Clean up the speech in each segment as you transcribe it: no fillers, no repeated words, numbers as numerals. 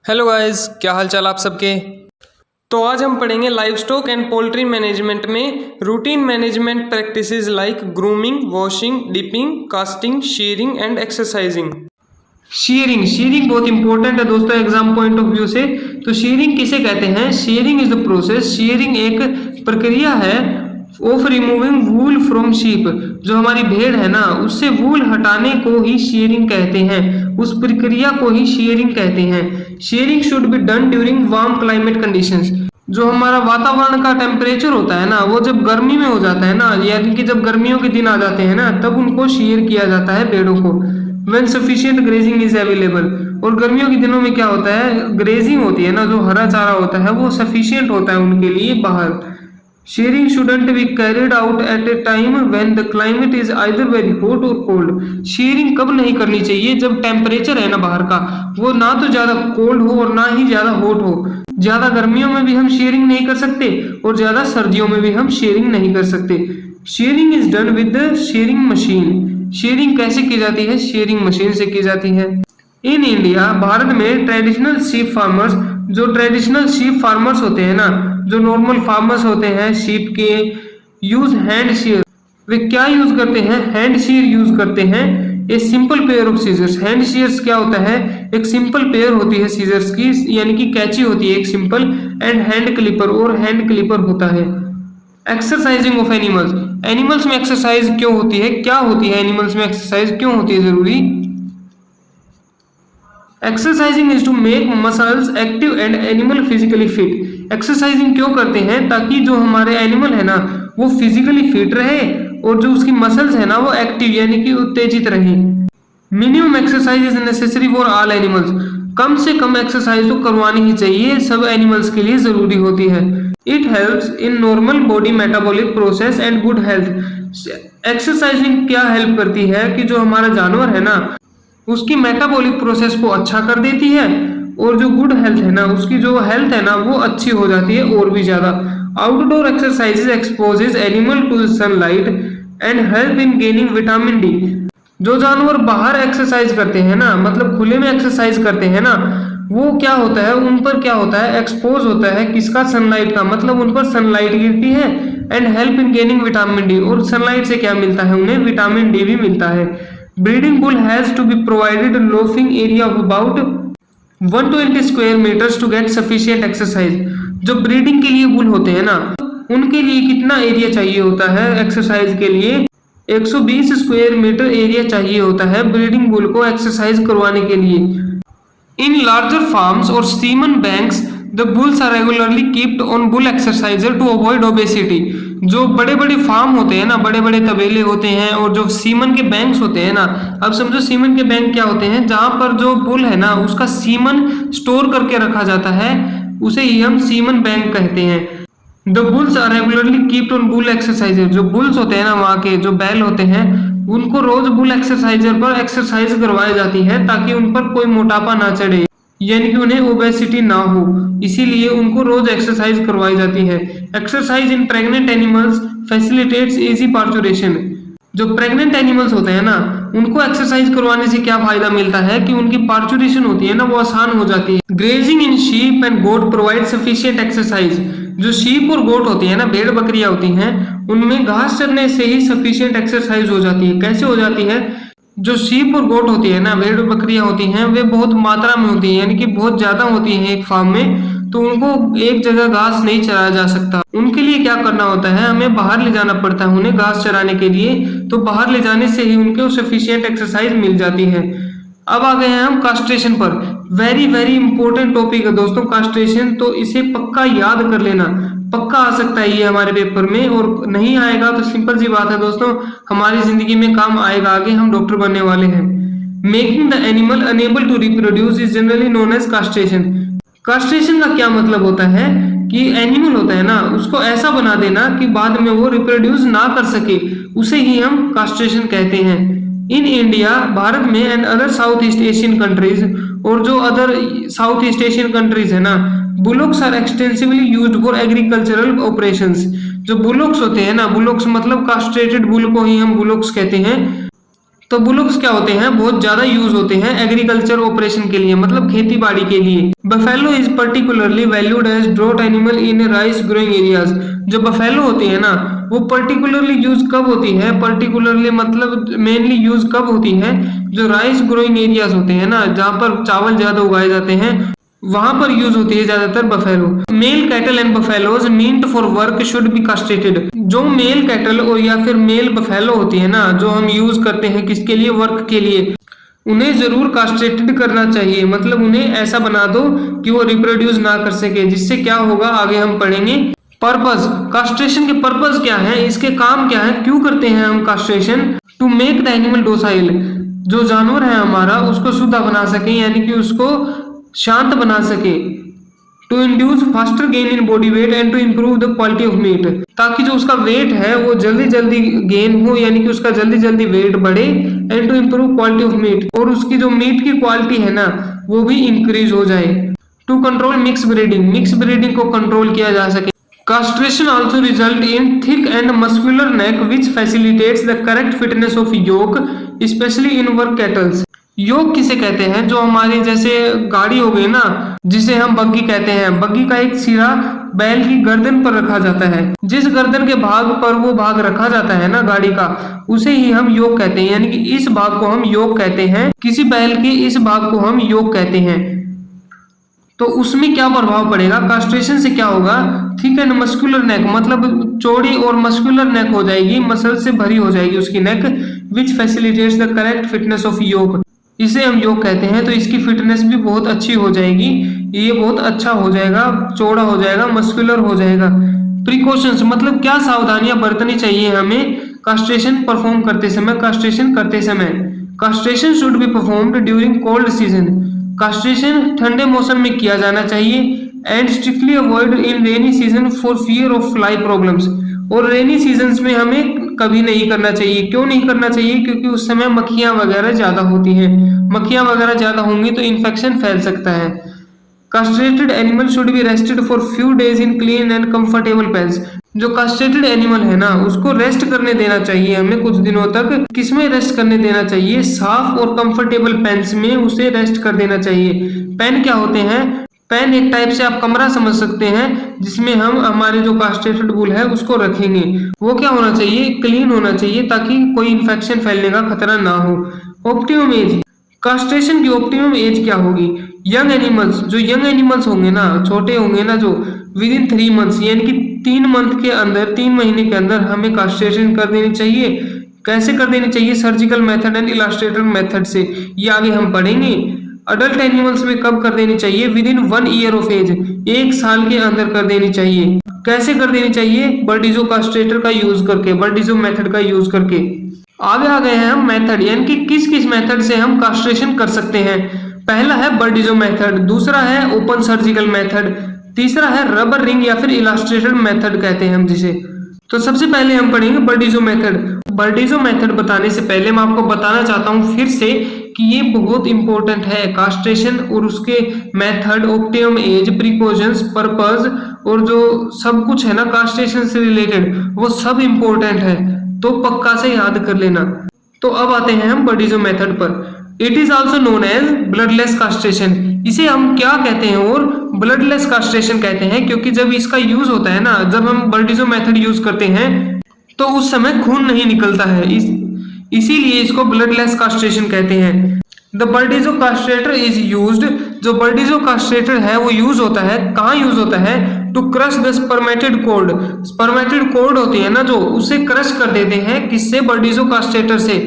Hello guys, क्या हाल चाल आप सबके। तो आज हम पढ़ेंगे livestock and poultry management में routine management practices like grooming, washing, dipping, casting, shearing and exercising. Shearing बहुत इंपॉर्टेंट है दोस्तों एग्जाम पॉइंट ऑफ व्यू से। तो शीयरिंग किसे कहते हैं? Shearing is the process, shearing एक प्रक्रिया है of removing wool from sheep. जो हमारी भेड़ है ना, उससे वूल हटाने को ही शीयरिंग कहते हैं, उस प्रक्रिया को ही शीयरिंग कहते हैं। Shearing should be done during warm climate conditions. जो हमारा वातावरण का टेम्परेचर होता है ना, वो जब गर्मी में हो जाता है ना, यानी कि जब गर्मियों के दिन आ जाते हैं ना, तब उनको शीयर किया जाता है भेड़ों को। when sufficient grazing is available। और गर्मियों के दिनों में क्या होता है, ग्रेजिंग होती है ना, जो हरा चारा होता है वो सफिशियंट होता है उनके लिए बाहर। Sharing shouldn't be carried out at a time when the climate is either very hot or cold। Sharing कब नहीं करनी चाहिए? जब टेम्परेचर है ना बाहर का, वो ना तो ज्यादा कोल्ड हो और ना ही ज्यादा हॉट हो। ज्यादा गर्मियों में भी हम शेयरिंग नहीं कर सकते और ज्यादा सर्दियों में भी हम शेयरिंग नहीं कर सकते। Sharing is done with the sharing machine. Sharing कैसे की जाती है? शेयरिंग मशीन से की जाती है। इन इंडिया, भारत में ट्रेडिशनल शीप फार्मर्स, जो ट्रेडिशनल शीप फार्मर्स होते हैं ना, जो नॉर्मल फार्मर्स होते हैं शीप के, यूज हैंड शेयर। वे क्या यूज करते हैं? हैंड शेयर यूज करते हैं। A simple pair of scissors. Hand shears क्या होता है? एक सिंपल पेयर होती है सीजर्स की, यानी कि कैंची होती है एक सिंपल, एंड हैंड क्लिपर, और हैंड क्लिपर होता है। Exercising of animals. एनिमल्स में एक्सरसाइज क्यों होती है? क्या होती है एनिमल्स में एक्सरसाइज क्यों होती है जरूरी? Exercising is to make muscles active and animal physically fit. Exercising क्यों करते हैं? ताकि जो हमारे एनिमल है ना, वो फिजिकली फिट रहे और जो उसकी मसल्स है ना, वो एक्टिव यानी कि उत्तेजित रहे। Minimum exercise is necessary for all animals. कम से कम एक्सरसाइज तो करवानी ही चाहिए, सब एनिमल्स के लिए जरूरी होती है। It helps in normal body metabolic process and good health. Exercising क्या हेल्प करती है कि जो हमारा जानवर है ना, उसकी मेटाबॉलिक प्रोसेस को अच्छा कर देती है, और जो गुड हेल्थ है ना, उसकी जो हेल्थ है ना, वो अच्छी हो जाती है और भी ज्यादा। Outdoor exercises exposes animal to sunlight and help in gaining vitamin D. जो जानवर बाहर एक्सरसाइज करते हैं ना, मतलब खुले में एक्सरसाइज करते हैं ना, वो क्या होता है, उन पर क्या होता है, एक्सपोज होता है किसका? सनलाइट का। मतलब उन पर सनलाइट गिरती है, and help in gaining vitamin D. और सनलाइट से क्या मिलता है उन्हें? विटामिन डी भी मिलता है। Breeding bull has to be provided loafing area of about 120 square metres to get sufficient exercise. जो ब्रीडिंग के लिए बुल होते हैं ना, उनके लिए कितना एरिया चाहिए होता है एक्सरसाइज के लिए? 120 स्क्वायर मीटर एरिया चाहिए होता है ब्रीडिंग बुल को एक्सरसाइज करवाने के लिए। इन लार्जर फार्म्स और semen banks the bulls are regularly kept on bull exerciser to avoid obesity. जो बड़े बड़े फार्म होते हैं ना, बड़े बड़े तबेले होते हैं, और जो सीमन के बैंक्स होते हैं ना, अब समझो सीमन के बैंक क्या होते हैं? जहां पर जो बुल है ना, उसका सीमन स्टोर करके रखा जाता है, उसे ही हम सीमन बैंक कहते हैं। The bulls are regularly kept on bull exerciser. जो बुल्स होते हैं ना, वहाँ के जो बैल होते हैं, उनको रोज बुल एक्सरसाइजर पर एक्सरसाइज करवाई जाती है, ताकि उन पर कोई मोटापा ना चढ़े, यानी कि उन्हें ओबेसिटी ना हो, इसीलिए उनको रोज एक्सरसाइज करवाई जाती है। Exercise in pregnant animals facilitates easy parturition. जो प्रेग्नेंट एनिमल्स होते हैं ना, उनको एक्सरसाइज करवाने से क्या फायदा मिलता है कि उनकी पार्चुरेशन होती है ना, वो आसान हो जाती है। Grazing in sheep and goat provide sufficient exercise. जो शीप और गोट होती है ना, भेड़ बकरियां होती हैं, उनमें घास चरने से ही सफिशिएंट एक्सरसाइज हो जाती है। कैसे हो जाती है? जो शीप और गोट होती है ना, भेड़ बकरियां होती हैं, वे बहुत मात्रा में होती हैं, यानी कि बहुत ज्यादा होती हैं एक फार्म में, तो उनको एक जगह घास नहीं चराया जा सकता। उनके लिए क्या करना होता है? हमें बाहर ले जाना पड़ता है उन्हें घास चराने के लिए। तो बाहर ले जाने से ही उनको सफिशिएंट एक्सरसाइज मिल जाती है। अब आ गए हैं हम कास्ट्रेशन पर। वेरी वेरी इंपॉर्टेंट टॉपिक है दोस्तों कास्ट्रेशन, तो इसे पक्का याद कर लेना। पक्का आ सकता है ये हमारे पेपर में, और नहीं आएगा तो सिंपल सी बात है दोस्तों, हमारी जिंदगी में काम आएगा, आगे हम डॉक्टर बनने वाले हैं। Making the animal unable to reproduce is generally known as castration. Castration का क्या मतलब होता है कि एनिमल होता है ना, उसको ऐसा बना देना कि बाद में वो रिप्रोड्यूस ना कर सके, उसे ही हम कास्ट्रेशन कहते हैं। इन इंडिया, भारत में, and other south east Asian countries, और जो other south east Asian countries है ना, bullocks are extensively used for agricultural operations. जो बुलोक्स होते हैं ना, बुलोक्स मतलब कास्ट्रेटेड बुल को ही हम बुलोक्स कहते हैं। तो बुलॉक्स क्या होते हैं, बहुत ज्यादा यूज होते हैं एग्रीकल्चर ऑपरेशन के लिए, मतलब खेती बाड़ी के लिए। Buffalo is particularly valued as draught animal in rice growing areas. जो बफेलो होती है ना, वो पर्टिकुलरली यूज कब होती है, पर्टिकुलरली मतलब मेनली यूज कब होती है, जो राइस ग्रोइंग एरियाज होते हैं ना, जहाँ पर चावल ज्यादा उगाए जाते हैं, वहां पर यूज होती है ज्यादातर buffalo. Male cattle and buffaloes meant for work should be castrated. जो मेल कैटल और या फिर मेल बफेलो होती है ना, जो हम यूज करते हैं किसके लिए, वर्क के लिए, उन्हें जरूर कास्ट्रेटेड करना चाहिए। मतलब उन्हें ऐसा बना दो कि वो रिप्रोड्यूस ना कर सके, जिससे क्या होगा आगे हम पढ़ेंगे। पर्पस, कास्ट्रेशन के पर्पस क्या है, इसके काम क्या है, क्यों करते हैं हम castration? To make the animal docile, जो जानवर है हमारा उसको शुद्ध बना सके, यानी कि उसको शांत बना सके। To induce faster gain in body weight and to improve the quality of meat, ताकि जो उसका वेट है वो जल्दी जल्दी गेन हो, यानी कि उसका जल्दी जल्दी वेट बढ़े। And to improve quality of meat, और उसकी जो मीट की क्वालिटी है ना वो भी इंक्रीज हो जाए। To control mix breeding, mix breeding को कंट्रोल किया जा सके। Castration also result in thick and muscular neck which facilitates the correct fitness of yoke, especially in work cattle। योक किसे कहते हैं, जो हमारी जैसे गाड़ी हो गई ना, जिसे हम बग्गी कहते हैं। बग्गी का एक सिरा बैल की गर्दन पर रखा जाता है। जिस गर्दन के भाग पर वो भाग रखा जाता है ना गाड़ी का, उसे ही हम योक कहते हैं, यानी कि इस भाग को हम योक कहते हैं। किसी बैल के इस भाग को हम योक कहते हैं। तो उसमें क्या प्रभाव पड़ेगा, कास्ट्रेशन से क्या होगा, थिक एंड मस्कुलर नेक, मतलब चौड़ी और मस्कुलर नेक हो जाएगी, मसल से भरी हो जाएगी उसकी neck. Which facilitates the correct fitness of yoke, इसे हम योग कहते हैं। तो इसकी फिटनेस भी बहुत अच्छी हो जाएगी, ये बहुत अच्छा हो जाएगा, चौड़ा हो जाएगा, मस्कुलर हो जाएगा। प्रिकॉशंस, मतलब क्या सावधानियां बरतनी चाहिए हमें कास्ट्रेशन परफॉर्म करते समय, कास्ट्रेशन करते समय। Castration should be performed during cold season, castration ठंडे मौसम में किया जाना चाहिए। And strictly avoid in rainy season for fear of fly problems, और रेनी सीजन्स में हमें कभी नहीं करना चाहिए। क्यों नहीं करना चाहिए, क्योंकि उस समय मक्खियां वगैरह ज्यादा होती हैं, मक्खियां वगैरह ज्यादा होंगी तो इन्फेक्शन फैल सकता है। Castrated animal should be rested for few days in clean and comfortable pens, जो कास्ट्रेटेड एनिमल है ना उसको रेस्ट करने देना चाहिए हमें कुछ दिनों तक। किसमें रेस्ट करने देना चाहिए, साफ और कंफर्टेबल पेन्स में उसे रेस्ट कर देना चाहिए। पेन क्या होते हैं, पेन एक टाइप से आप कमरा समझ सकते हैं, जिसमें हम हमारे जो कास्ट्रेटेड बुल है उसको रखेंगे। वो क्या होना चाहिए, क्लीन होना चाहिए, ताकि कोई इन्फेक्शन फैलने का खतरा ना हो। ऑप्टिमम एज, कास्ट्रेशन की ऑप्टिमम एज क्या होगी, यंग एनिमल्स, जो यंग एनिमल्स होंगे ना, छोटे होंगे ना, जो विद इन 3 मंथ्स, यानी कि 3 मंथ के अंदर, 3 महीने के अंदर हमें कास्ट्रेशन कर देनी चाहिए। कैसे कर देनी चाहिए, surgical method and Illustrator method से, ये आगे हम पढ़ेंगे। अडल्ट एनिमल्स में कब कर देनी चाहिए, within 1 year of age, 1 साल के अंदर कर देनी चाहिए। कैसे कर देनी चाहिए, बर्डिजो कास्ट्रेटर का यूज करके, बर्डिजो मेथड का यूज करके। आगे आ गए हैं हम मेथड, यानी कि किस किस मेथड से हम कास्ट्रेशन कर सकते हैं। पहला है बर्डिजो मेथड, दूसरा है ओपन सर्जिकल मेथड, तीसरा है रबर रिंग या फिर इलास्ट्रेटेड मेथड कहते हैं हम जिसे। तो सबसे पहले हम पढ़ेंगे बर्डिजो मेथड। बर्डिजो मेथड बताने से पहले मैं आपको बताना चाहता हूं फिर से कि ये बहुत इंपॉर्टेंट है, कास्ट्रेशन और उसके method, optimum age, precautions, purpose और जो सब कुछ है ना कास्ट्रेशन से रिलेटेड, वो सब इंपॉर्टेंट है, तो पक्का से याद कर लेना। तो अब आते हैं हम बर्डिजो मेथड पर। It is also known as bloodless castration, इसे हम क्या कहते हैं, और ब्लडलेस कास्ट्रेशन कहते हैं, क्योंकि जब इसका यूज होता है ना, जब हम बर्डिजो मेथड यूज करते हैं तो उस समय खून नहीं निकलता है, इसीलिए इसको ब्लडलेस कास्ट्रेशन कहते हैं। द बर्डिजो कास्ट्रेटर इज यूज्ड, जो बर्डिजो कास्ट्रेटर है वो यूज होता है, कहाँ यूज होता है, to crush the spermatic cord, spermatic cord होती है ना जो, उसे क्रश कर देते हैं, किससे, बर्डिजो कास्ट्रेटर से।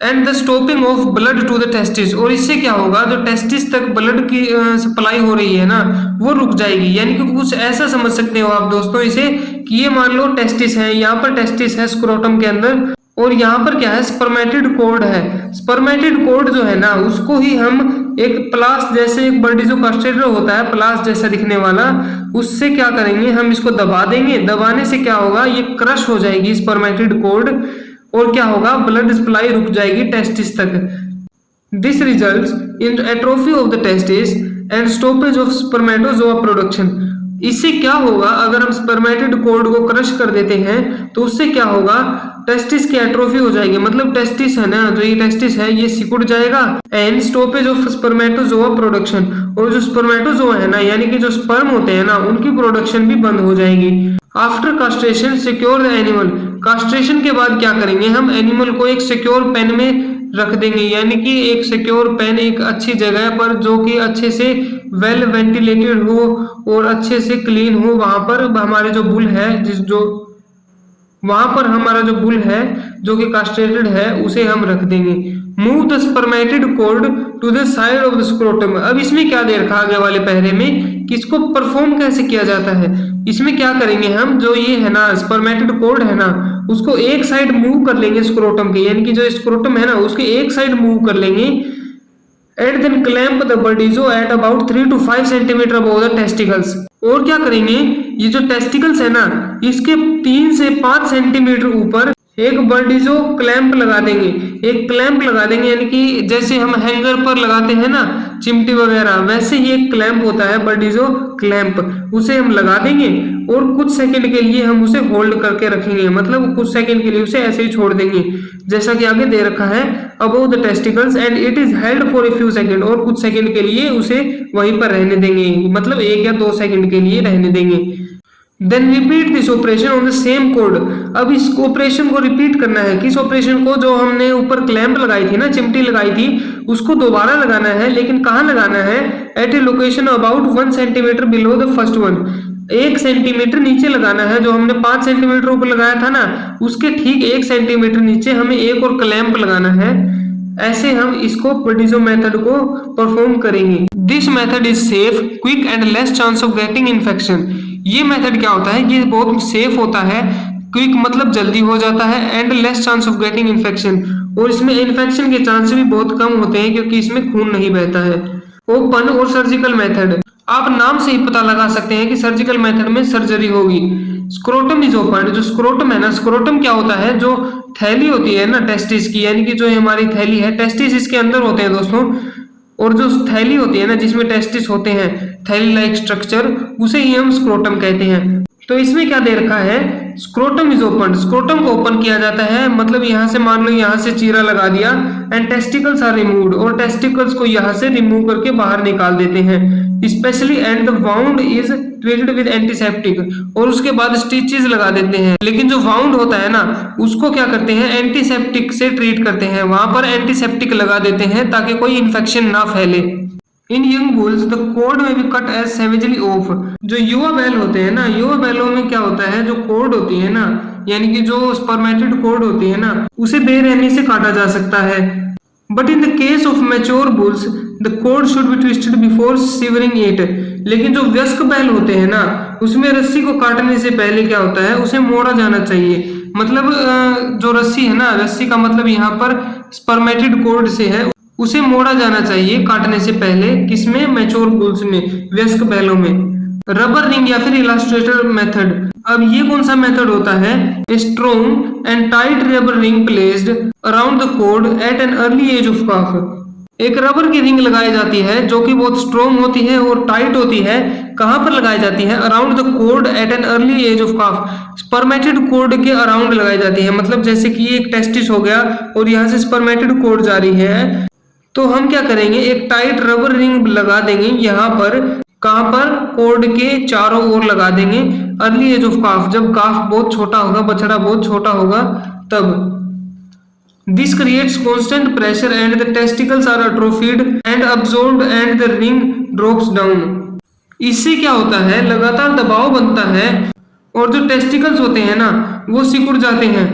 And the stopping of blood to the testis, और इससे क्या होगा, जो टेस्टिस तक ब्लड की सप्लाई हो रही है ना वो रुक जाएगी। यानी कि कुछ ऐसा समझ सकते हो आप दोस्तों इसे, कि ये मान लो टेस्टिस है, यहाँ पर टेस्टिस है स्क्रोटम के अंदर, और यहाँ पर क्या है, स्पर्मेटिड कोर्ड है। स्पर्मेटिड कोर्ड जो है ना उसको ही हम एक प्लास जैसे, एक बर्डिजो कास्ट्रेटर होता है प्लास जैसा दिखने वाला, उससे क्या करेंगे, हम इसको दबा देंगे, दबाने से क्या होगा, ये क्रश हो जाएगी स्पर्मेटिड कोर्ड, और क्या होगा, ब्लड सप्लाई रुक जाएगी टेस्टिस तक। This results in atrophy of the testis and stoppage of spermatozoa production. इससे क्या होगा, अगर हम स्पर्मेटिड कोर्ड को क्रश कर देते हैं तो उससे क्या होगा, टेस्टिस की एट्रोफी हो जाएगी, मतलब टेस्टिस है ना, जो ये टेस्टिस है ये सिकुड़ जाएगा। And stoppage of spermatozoa production, और जो स्पर्मेटोजोआ है ना यानी कि जो स्पर्म होते हैं ना उनकी प्रोडक्शन भी बंद हो जाएगी। After castration secure the animal, castration के बाद क्या करेंगे हम, एनिमल को एक सिक्योर पेन में रख देंगे, यानी कि एक सिक्योर पेन एक अच्छी जगह पर जो कि अच्छे से वेल वेंटिलेटेड हो और अच्छे से क्लीन हो, वहां पर हमारे जो बुल है वहां पर हमारा जो बुल है जो कि कास्ट्रेटेड है उसे हम रख देंगे। Move the spermatic cord to the side of the scrotum, अब इसमें क्या दे रखा आगे वाले पहरे में कि इसको परफॉर्म कैसे किया जाता है। इसमें क्या करेंगे हम, जो ये है ना स्पर्मेटिड कोर्ड है ना उसको एक साइड मूव कर लेंगे स्क्रोटम के, यानी कि जो स्क्रोटम है ना उसके एक साइड मूव कर लेंगे। And then clamp the burdizzo at about 3 to 5 centimetre above the testicles, और क्या करेंगे ये जो टेस्टिकल्स है ना इसके 3 से 5 सेंटीमीटर ऊपर एक बर्डीजो क्लैंप लगा देंगे, एक क्लैंप लगा देंगे, यानी कि जैसे हम हैंगर पर लगाते हैं ना चिमटी वगैरह, वैसे ही एक क्लैंप होता है बर्डीजो क्लैंप, उसे हम लगा देंगे और कुछ सेकंड के लिए हम उसे होल्ड करके रखेंगे, मतलब कुछ सेकंड के लिए उसे ऐसे ही छोड़ देंगे जैसा कि आगे दे रखा है above the testicles, and it is held for a few second, और कुछ सेकंड के लिए उसे वहीं पर रहने देंगे, मतलब 1 या 2 सेकंड के लिए रहने देंगे। Then repeat this operation on the same cord, अब इस ऑपरेशन को रिपीट करना है, किस ऑपरेशन को, जो हमने ऊपर क्लैंप लगाई थी ना चिमटी लगाई थी उसको दोबारा लगाना है, लेकिन कहाँ लगाना है, at a location about 1 centimetre below the first one, 1 centimetre नीचे लगाना है, जो हमने 5 सेंटीमीटर ऊपर लगाया था ना उसके ठीक 1 सेंटीमीटर नीचे हमें एक और क्लैंप लगाना है। ऐसे हम इसको बर्डीजो मेथड को परफॉर्म करेंगे। This method is safe, quick and less chance of getting infection, ये मेथड क्या होता है, ये बहुत सेफ होता है, क्विक मतलब जल्दी हो जाता है, and less chance of getting infection, और इसमें इन्फेक्शन के चांस भी बहुत कम होते हैं क्योंकि इसमें खून नहीं बहता है। ओपन और सर्जिकल मेथड, आप नाम से ही पता लगा सकते हैं कि सर्जिकल मेथड में सर्जरी होगी। स्क्रोटम इज ओपन, जो स्क्रोटम है ना, स्क्रोटम क्या होता है, जो थैली होती है ना टेस्टिस की, यानी कि जो हमारी थैली है टेस्टिस इसके अंदर होते हैं दोस्तों, और जो थैली होती है ना जिसमें टेस्टिस होते हैं थैली लाइक स्ट्रक्चर, उसे ही हम स्क्रोटम कहते हैं। तो इसमें क्या दे रखा है, स्क्रोटम इज ओपन, स्क्रोटम को ओपन किया जाता है, मतलब यहाँ से मान लो यहाँ से चीरा लगा दिया, एंड टेस्टिकल्स आर रिमूव्ड, और टेस्टिकल्स को यहाँ से रिमूव करके बाहर निकाल देते हैं, specially and the wound is treated with antiseptic, और उसके बाद स्टिचेस लगा देते हैं, लेकिन जो वाउंड होता है ना उसको क्या करते हैं एंटीसेप्टिक से ट्रीट करते हैं, वहां पर एंटीसेप्टिक लगा देते हैं ताकि कोई इन्फेक्शन ना फैले। इन यंग बुल्स द कोर्ड में बी कट एज सेवेजली ऑफ, जो युवा बैल होते हैं ना, युवा बैलों में क्या होता है, जो कोर्ड होती है ना यानी कि जो स्पर्मेटिड कोर्ड होती है ना उसे बेरहमी से काटा जा सकता है। But in the case of mature bulls the cord should be twisted before severing it, लेकिन जो वयस्क बैल होते हैं ना उसमें रस्सी को काटने से पहले क्या होता है उसे मोड़ा जाना चाहिए, मतलब जो रस्सी है ना, रस्सी का मतलब यहाँ पर स्पर्मेटिड कोर्ड से है, उसे मोड़ा जाना चाहिए काटने से पहले, किसमें, मैच्योर बुल्स में, वयस्क बैलों में। रबर रिंग या फिर इलास्ट्रेटर मेथड, अब ये कौन सा मेथड होता है, strong and tight rubber ring placed around the cord at an early age of calf, एक रबर की रिंग लगाई जाती है जो कि बहुत स्ट्रॉन्ग होती है और टाइट होती है, कहां पर लगाई जाती है, around the cord at an early age of calf, spermatic cord के अराउंड लगाई जाती है, मतलब जैसे कि एक टेस्टिस हो गया और यहाँ से स्पर्मेटिड कोर्ड जा रही है, तो हम क्या करेंगे एक टाइट रबर रिंग लगा देंगे यहाँ पर, कहां पर, कोर्ड के चारों ओर लगा देंगे, अर्ली एज ऑफ काफ, जब काफ बहुत छोटा होगा, बछड़ा बहुत छोटा होगा तब। This creates constant pressure and the testicles are atrophied and absorbed and the ring drops down, इससे क्या होता है लगातार दबाव बनता है और जो टेस्टिकल्स होते हैं ना वो सिकुड़ जाते हैं,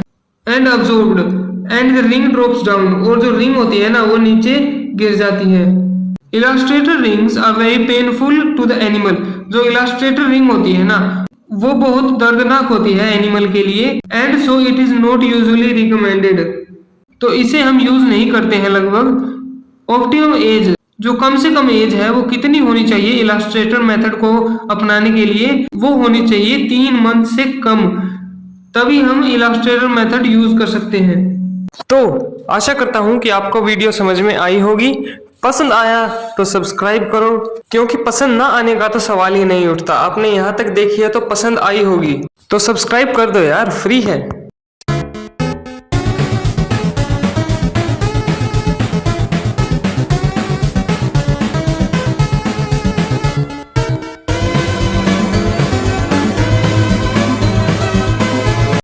and absorbed and the ring drops down, और जो रिंग होती है ना वो नीचे गिर जाती है। Elastrator rings are very painful to the animal, जो इलास्ट्रेटर रिंग होती है ना वो बहुत दर्दनाक होती है एनिमल के लिए, and so it is not usually recommended, तो इसे हम यूज नहीं करते हैं लगभग। ऑप्टिमम एज, जो कम से कम एज है वो कितनी होनी चाहिए इलास्ट्रेटर मेथड को अपनाने के लिए, वो होनी चाहिए 3 मंथ से कम, तभी हम इलास्ट्रेटर मेथड यूज कर सकते हैं। तो आशा करता हूं कि आपको वीडियो समझ में आई होगी, पसंद आया तो सब्सक्राइब करो, क्योंकि पसंद ना आने का तो सवाल ही नहीं उठता, आपने यहाँ तक देखी है तो पसंद आई होगी, तो सब्सक्राइब कर दो यार, फ्री है।